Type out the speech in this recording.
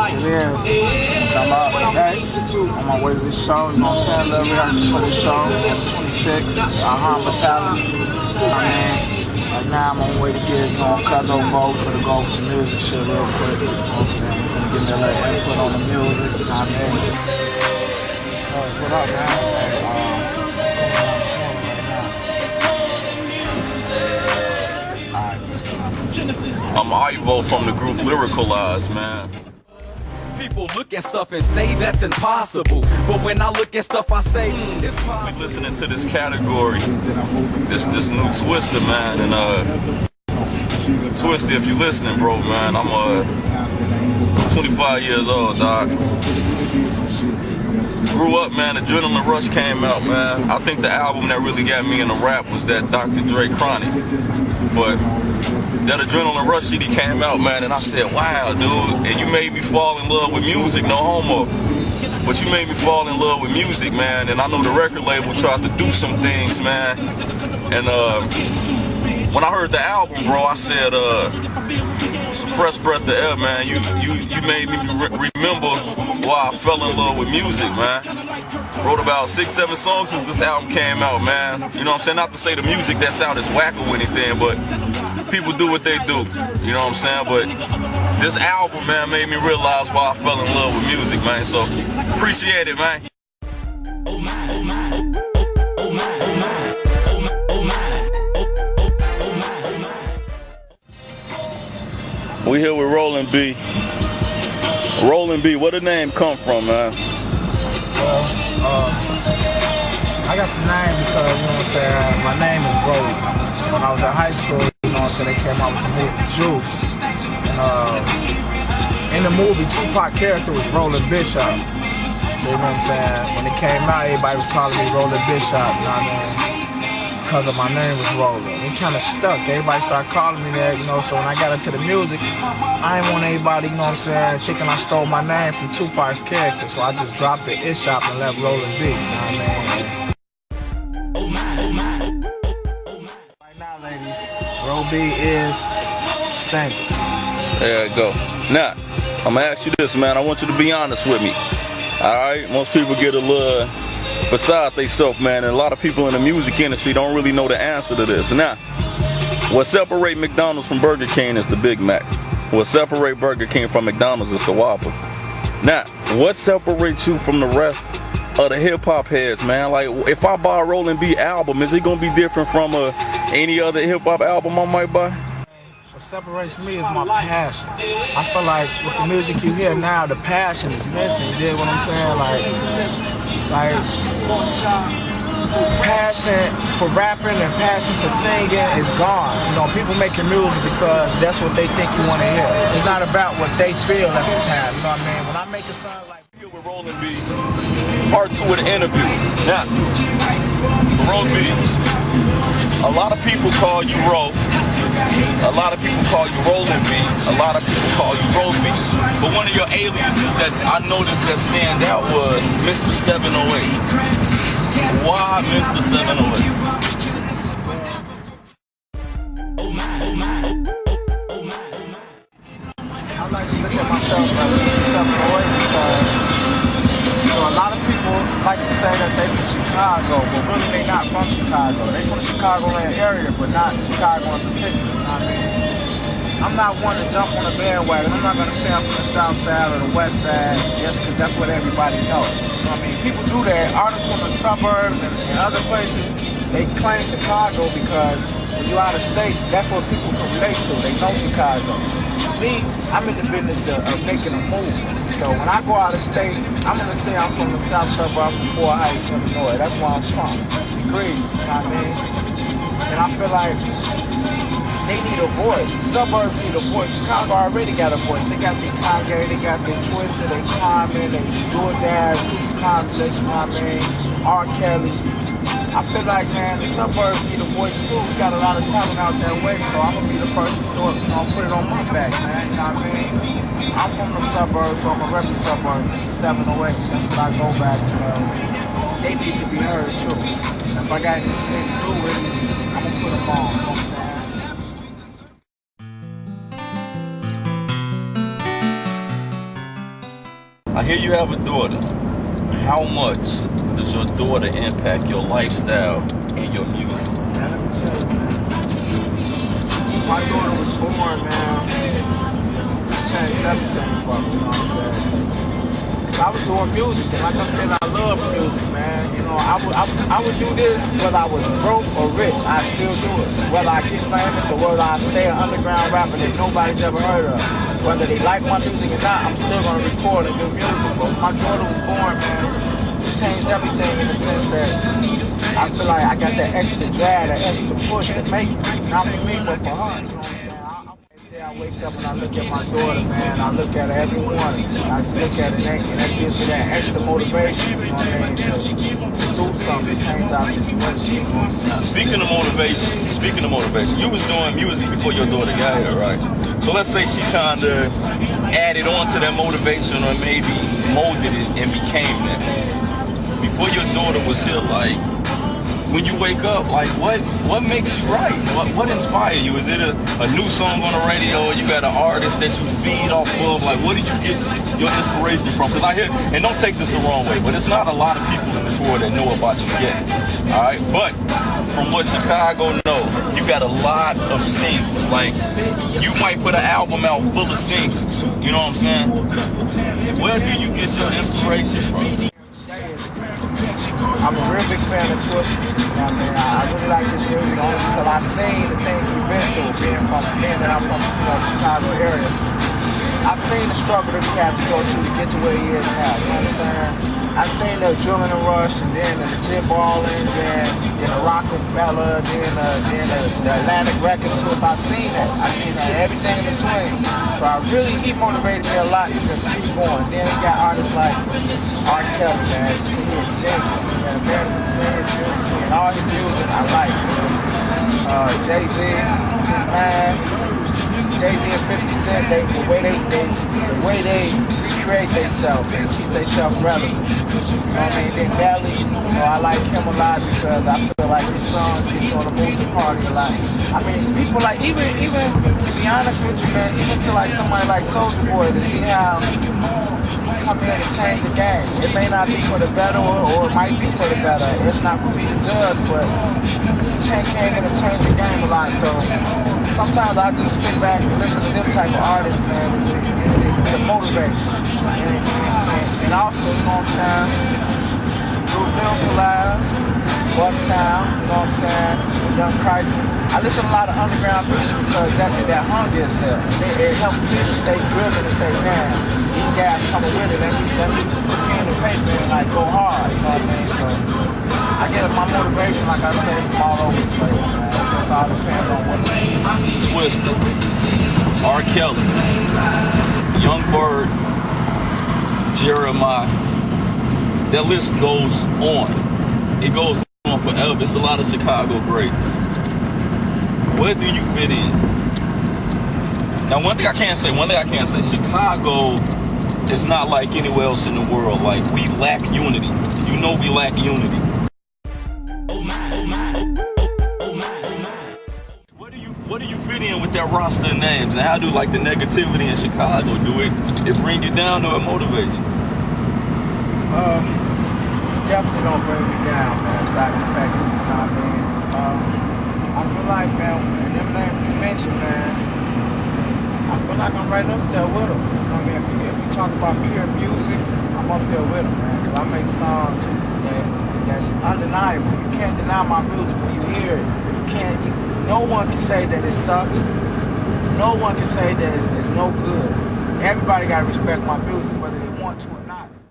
It is. Come out today. On my way to this show, you know what I'm saying? Little rehearsal for the show on the 26th, Alhambra Palace. Right now I'm on my way to get, Cuzzo vote for the go over some music shit real quick. You know what I'm saying? I'm finna give me a little input on the music, you know what I mean? What up, man? I'm Ivo from the group Lyricalize, man. People look at stuff and say that's impossible, but when I look at stuff I say it's possible. We listening to this category, this new Twister, man, and Twister, if you listening, bro, man, I'm 25 years old, dog. Grew up, man, Adrenaline Rush came out, man. I think the album that really got me into rap was that Dr. Dre Chronic, but that Adrenaline Rush shit, he came out, man, and I said, wow, dude, and you made me fall in love with music, no homo, but you made me fall in love with music, man, and I know the record label tried to do some things, man, and when I heard the album, bro, I said, it's a fresh breath of air, man. You made me remember why I fell in love with music, man. Wrote about 6-7 songs since this album came out, man. You know what I'm saying? Not to say the music that's out is whack or anything, but people do what they do. You know what I'm saying? But this album, man, made me realize why I fell in love with music, man. So appreciate it, man. We here with Rollin' B. Rollin' B, where the name come from, man? Well, I got the name because, you know what I'm saying, my name is Brody. When I was in high school, you know what I'm saying, they came out with the movie Juice. And in the movie, Tupac character was Rollin' Bishop. So, you know what I'm saying, when it came out, everybody was calling me Rollin' Bishop, you know what I mean? Because of my name was Rollin'. It kind of stuck. Everybody started calling me that, you know, so when I got into the music, I didn't want anybody, you know what I'm saying, thinking I stole my name from Tupac's character, so I just dropped the It Shop and left Rollin' B, you know what I mean? Right now, ladies, Roll B is single. There you go. Now, I'm gonna ask you this, man. I want you to be honest with me. Alright? Most people get a little beside themselves, man, and a lot of people in the music industry don't really know the answer to this. Now, what separates McDonald's from Burger King is the Big Mac. What separates Burger King from McDonald's is the Whopper. Now, what separates you from the rest of the hip-hop heads, man? Like, if I buy a Rollin' B album, is it gonna be different from any other hip-hop album I might buy? What separates me is my passion. I feel like with the music you hear now, the passion is missing. You dig what I'm saying? Like passion for rapping and passion for singing is gone. You know, people making music because that's what they think you want to hear. It's not about what they feel at the time. You know what I mean? When I make a song like Here with Rollin' B, part 2 of the interview. Now, Roll B, a lot of people call you Roll. A lot of people call you Rollin' B. A lot of people call you Roll B. But one of your aliases that I noticed that stand out was Mr. 708. Why Mr. 708? I like to look at myself as Mr. 708 because, you know, a lot of people like to say that they from Chicago, but really they not from Chicago. They from the Chicagoland area, but not Chicago in particular. You know what I mean? I'm not one to jump on a bandwagon. I'm not going to say I'm from the south side or the west side just because that's what everybody knows. You know what I mean? People do that. Artists from the suburbs and other places, they claim Chicago because when you're out of state, that's what people can relate to. They know Chicago. Me, I'm in the business of making a move. So when I go out of state, I'm going to say I'm from the south suburb from Fort Heights, Illinois. That's where I'm from. Agreed. You know what I mean? And I feel like they need a voice. The suburbs need a voice. Chicago already got a voice. They got their Kanye, they got their Twister, they Common, they Do It Dad, Crucial Conflicts, you know what I mean? R. Kelly. I feel like, man, the suburbs need a voice too. We got a lot of talent out that way, so I'm gonna be the person to do it, you know, put it on my back, man, you know what I mean? I'm from the suburbs, so I'm a rep the suburbs. This is 708. That's what I go back because they need to be heard too. And if I got anything to do with it, I'm gonna put them on. You know what I'm saying? I hear you have a daughter. How much does your daughter impact your lifestyle and your music? Man, let me tell you, man. My daughter was born, man. It changed everything for me, you know what I'm saying? I was doing music, and like I said, I love music, man. You know, I would do this whether I was broke or rich. I still do it. Whether I get famous or whether I stay an underground rapper that nobody's ever heard of. Whether they like my music or not, I'm still gonna record and do music. But when my daughter was born, man, it changed everything in the sense that I feel like I got that extra drag, that extra push to make it. Not for me, but for her. You know what I'm saying? Every day I wake up and I look at my daughter, man. I look at her every morning. I just look at her and that gives me that extra motivation, you know what I mean, to do something, change our situation. Now, speaking of motivation, you was doing music before your daughter got here, right? So let's say she kind of added on to that motivation or maybe molded it and became that. Before your daughter was here, like, when you wake up, like, what makes you write? What inspired you? Is it a new song on the radio, or you got an artist that you feed off of? Like, what do you get your inspiration from? Because I hear, and don't take this the wrong way, but it's not a lot of people in this world that know about you yet. All right, but from what Chicago knows, you got a lot of singles. Like, you might put an album out full of singles. You know what I'm saying? Where do you get your inspiration from? I'm a real big fan of Twist. You know what I mean? I really like his music only because I've seen the things he's been through, being that I'm from the Chicago area. I've seen the struggle that he had to go to get to where he is now. You know what I'm saying? I've seen the adrenaline rush, and then the legit balling, then the Rockefeller, then the Atlantic record source. I've seen that. I've seen everything in between. So he motivated me a lot to just keep going. Then he got artists like R. Kelly, man. He hit James, and and all his music I like. Jay-Z, his man. Jay-Z and 50 Cent, the way they recreate themselves and keep themselves relevant. You know what I mean? Then Nelly, I like him a lot because I feel like his songs get you on the move to party a lot. I mean, people like, even to be honest with you, man, even to like somebody like Soulja Boy, to see how come in and change the game. It may not be for the better or it might be for the better. It's not for me to judge, but came in and changed the game a lot. So sometimes I just sit back and listen to them type of artists, man, to motivate. And also, you know what I'm saying, through Lyrical Lives, Bucktown, you know what I'm saying, Young Crisis. I listen to a lot of underground music because that hunger is there. It helps me to stay driven and say, man, these guys coming with it, let me put pen to paper and like go hard, you know what I mean? So I get my motivation, like I said, from all over the place, man. It just all depends on what it is. Twisted, R. Kelly, Young Bird, Jeremiah. That list goes on. It goes on forever. It's a lot of Chicago greats. Where do you fit in? Now, one thing I can't say, Chicago is not like anywhere else in the world. Like, we lack unity. You know we lack unity. What do you fit in with that roster of names? And how do, like, the negativity in Chicago, do it bring you down or it motivate you? Definitely don't bring me down, man. It's not expected, you know what I mean? I feel like, man, them names you mentioned, man, I feel like I'm right up there with them. You know what I mean? If you talk about pure music, I'm up there with them, man. Because I make songs that's undeniable. You can't deny my music when you hear it. No one can say that it sucks. No one can say that it's no good. Everybody got to respect my music.